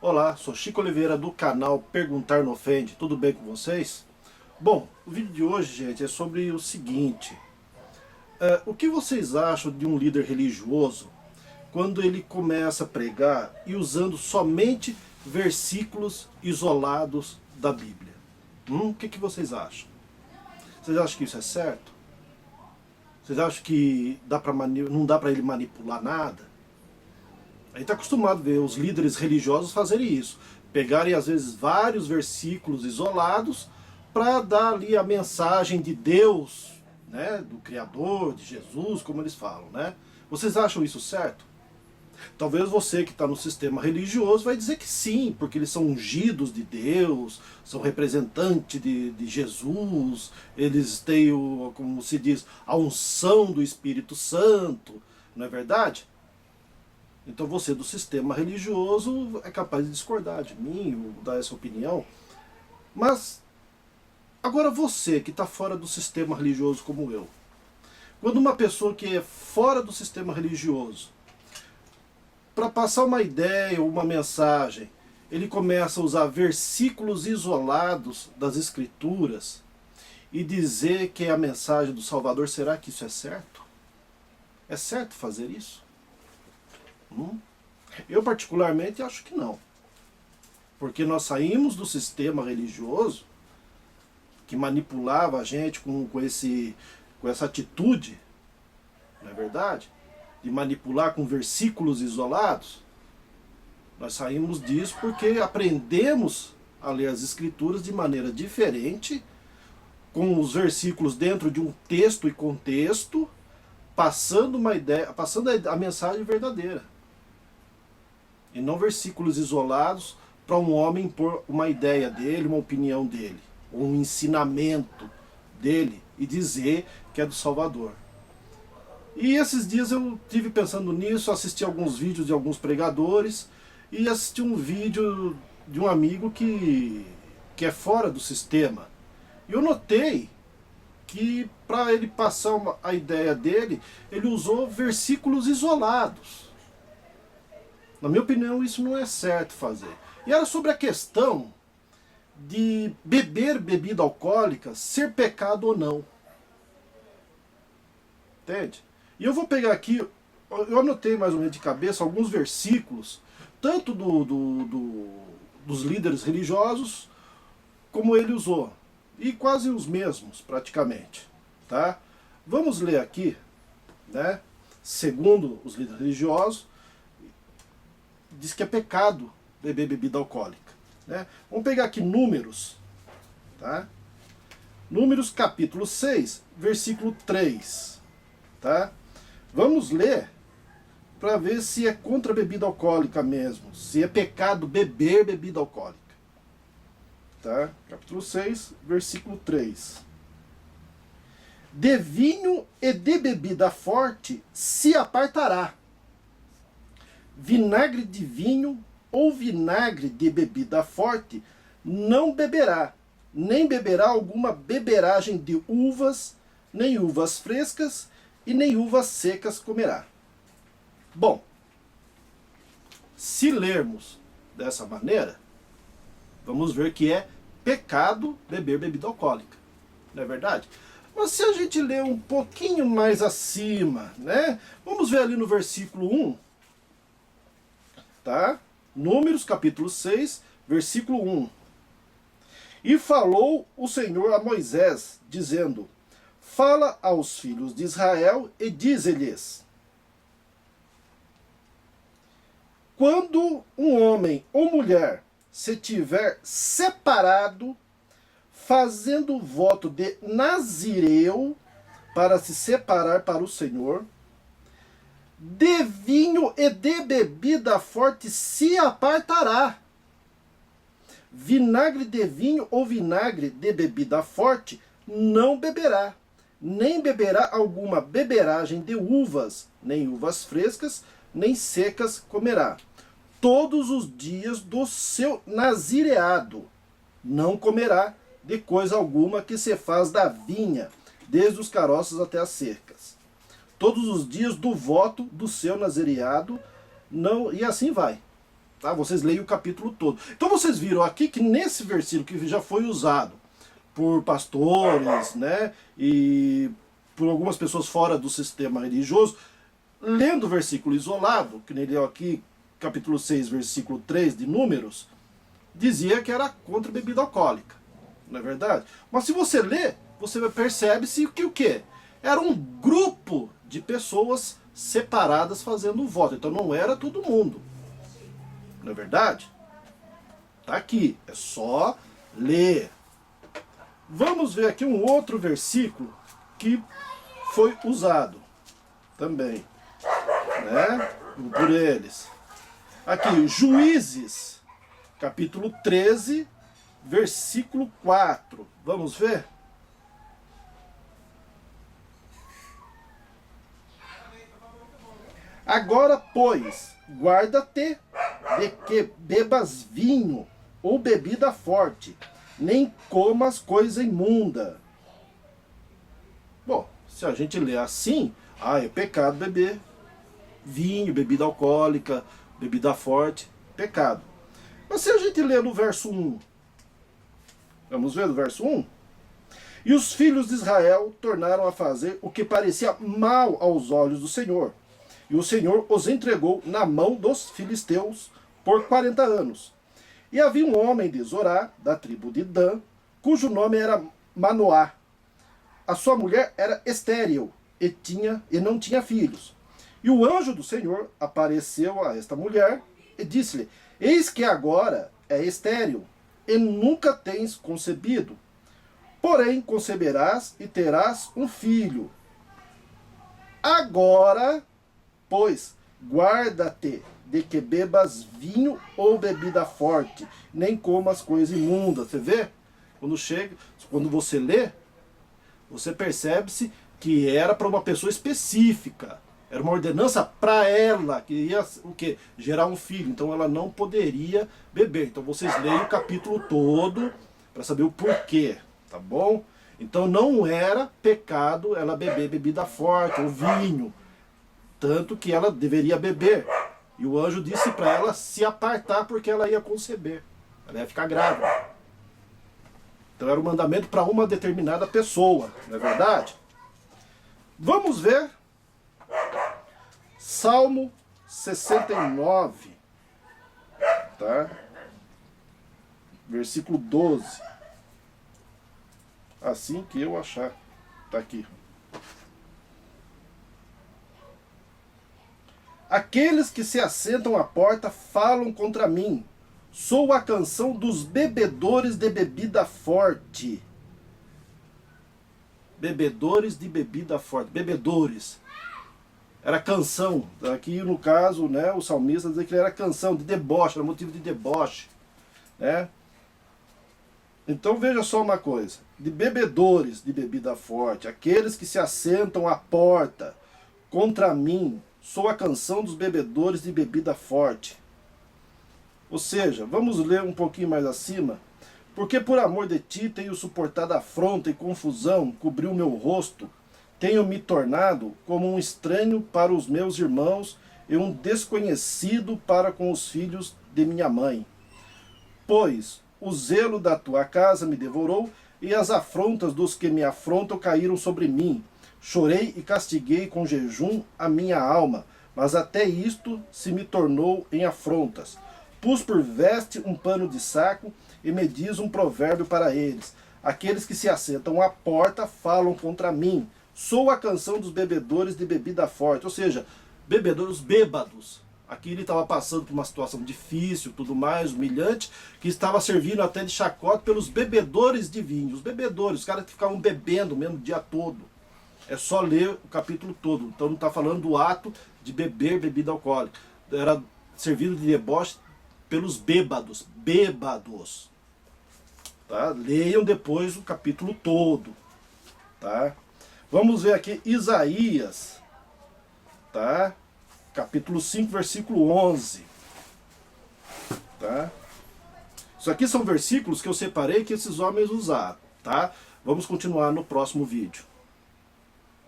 Olá, sou Chico Oliveira do canal Perguntar Não Ofende, tudo bem com vocês? Bom, o vídeo de hoje, gente, é sobre o seguinte. O que vocês acham de um líder religioso quando ele começa a pregar e usando somente versículos isolados da Bíblia? O que vocês acham? Vocês acham que isso é certo? Vocês acham que não dá para ele manipular nada? A gente está acostumado a ver os líderes religiosos fazerem isso. Pegarem às vezes vários versículos isolados para dar ali a mensagem de Deus, né, do Criador, de Jesus, como eles falam, né? Vocês acham isso certo? Talvez você que está no sistema religioso vai dizer que sim, porque eles são ungidos de Deus, são representantes de Jesus, eles têm, como se diz, a unção do Espírito Santo, não é verdade? Então você do sistema religioso é capaz de discordar de mim, ou dar essa opinião. Mas, agora você que está fora do sistema religioso como eu, quando uma pessoa que é fora do sistema religioso, para passar uma ideia ou uma mensagem, ele começa a usar versículos isolados das Escrituras e dizer que é a mensagem do Salvador, será que isso é certo? É certo fazer isso? Eu particularmente acho que não. Porque nós saímos do sistema religioso que manipulava a gente com essa atitude, não é verdade? De manipular com versículos isolados. Nós saímos disso porque aprendemos a ler as Escrituras de maneira diferente, com os versículos dentro de um texto e contexto, passando uma ideia, passando a mensagem verdadeira. E não versículos isolados para um homem impor uma ideia dele, uma opinião dele, ou um ensinamento dele e dizer que é do Salvador. E esses dias eu tive pensando nisso, assisti alguns vídeos de alguns pregadores e assisti um vídeo de um amigo que é fora do sistema. E eu notei que para ele passar a ideia dele, ele usou versículos isolados. Na minha opinião, isso não é certo fazer. E era sobre a questão de beber bebida alcoólica ser pecado ou não. Entende? E eu vou pegar aqui, eu anotei mais ou menos de cabeça alguns versículos, tanto dos líderes religiosos, como ele usou. E quase os mesmos, praticamente. Tá? Vamos ler aqui, né? Segundo os líderes religiosos, diz que é pecado beber bebida alcoólica. Né? Vamos pegar aqui Números. Tá? Números capítulo 6, versículo 3. Tá? Vamos ler para ver se é contra a bebida alcoólica mesmo. Se é pecado beber bebida alcoólica. Tá? Capítulo 6, versículo 3. De vinho e de bebida forte se apartará. Vinagre de vinho ou vinagre de bebida forte não beberá, nem beberá alguma beberagem de uvas, nem uvas frescas e nem uvas secas comerá. Bom, se lermos dessa maneira, vamos ver que é pecado beber bebida alcoólica, não é verdade? Mas se a gente ler um pouquinho mais acima, né? Vamos ver ali no versículo 1, tá? Números capítulo 6, versículo 1. E falou o Senhor a Moisés, dizendo: fala aos filhos de Israel e dize-lhes: quando um homem ou mulher se tiver separado, fazendo voto de Nazireu para se separar para o Senhor, de vinho e de bebida forte se apartará. Vinagre de vinho ou vinagre de bebida forte não beberá, nem beberá alguma beberagem de uvas, nem uvas frescas, nem secas comerá. Todos os dias do seu nazireado não comerá de coisa alguma que se faz da vinha, desde os caroços até as cercas. Todos os dias do voto do seu nazireado, não, e assim vai. Tá? Vocês leem o capítulo todo. Então vocês viram aqui que nesse versículo que já foi usado por pastores, né, e por algumas pessoas fora do sistema religioso, lendo o versículo isolado, que nem leu aqui, capítulo 6, versículo 3 de Números, dizia que era contra a bebida alcoólica. Não é verdade? Mas se você lê, você percebe-se que o quê? Era um grupo de pessoas separadas fazendo o voto. Então não era todo mundo. Não é verdade? Tá aqui. É só ler. Vamos ver aqui um outro versículo que foi usado também, né, por eles. Aqui, Juízes, capítulo 13, versículo 4. Vamos ver? Agora, pois, guarda-te de que bebas vinho ou bebida forte, nem comas coisa imunda. Bom, se a gente lê assim, é pecado beber vinho, bebida alcoólica, bebida forte, pecado. Mas se a gente lê no verso 1, vamos ver no verso 1? E os filhos de Israel tornaram a fazer o que parecia mal aos olhos do Senhor. E o Senhor os entregou na mão dos filisteus por 40 anos. E havia um homem de Zorá, da tribo de Dan, cujo nome era Manoá. A sua mulher era estéril e não tinha filhos. E o anjo do Senhor apareceu a esta mulher e disse-lhe: Eis que agora é estéril e nunca tens concebido. Porém conceberás e terás um filho. Agora, pois, guarda-te de que bebas vinho ou bebida forte, nem comas coisa imunda. Você vê? Quando você lê, você percebe-se que era para uma pessoa específica. Era uma ordenança para ela, que ia o quê? Gerar um filho. Então ela não poderia beber. Então vocês leem o capítulo todo para saber o porquê, tá bom? Então não era pecado ela beber bebida forte ou vinho. Tanto que ela deveria beber. E o anjo disse para ela se apartar porque ela ia conceber. Ela ia ficar grávida. Então era um mandamento para uma determinada pessoa, não é verdade? Vamos ver Salmo 69, tá? Versículo 12. Assim que eu achar. Tá aqui. Aqueles que se assentam à porta falam contra mim. Sou a canção dos bebedores de bebida forte. Bebedores de bebida forte. Bebedores. Era canção. Aqui no caso, né, o salmista diz que era canção de deboche, era motivo de deboche, né? Então veja só uma coisa. De bebedores de bebida forte, aqueles que se assentam à porta contra mim, sou a canção dos bebedores de bebida forte. Ou seja, vamos ler um pouquinho mais acima. Porque por amor de ti tenho suportado afronta e confusão, cobriu meu rosto. Tenho me tornado como um estranho para os meus irmãos e um desconhecido para com os filhos de minha mãe. Pois o zelo da tua casa me devorou e as afrontas dos que me afrontam caíram sobre mim. Chorei e castiguei com jejum a minha alma, mas até isto se me tornou em afrontas. Pus por veste um pano de saco e me diz um provérbio para eles. Aqueles que se assentam à porta falam contra mim. Sou a canção dos bebedores de bebida forte. Ou seja, bebedores bêbados. Aqui ele estava passando por uma situação difícil, tudo mais, humilhante, que estava servindo até de chacota pelos bebedores de vinho. Os bebedores, os caras que ficavam bebendo mesmo o dia todo. É só ler o capítulo todo. Então não está falando do ato de beber bebida alcoólica. Era servido de deboche pelos bêbados. Bêbados. Tá? Leiam depois o capítulo todo. Tá? Vamos ver aqui Isaías. Tá? Capítulo 5, versículo 11. Tá? Isso aqui são versículos que eu separei que esses homens usaram. Tá? Vamos continuar no próximo vídeo.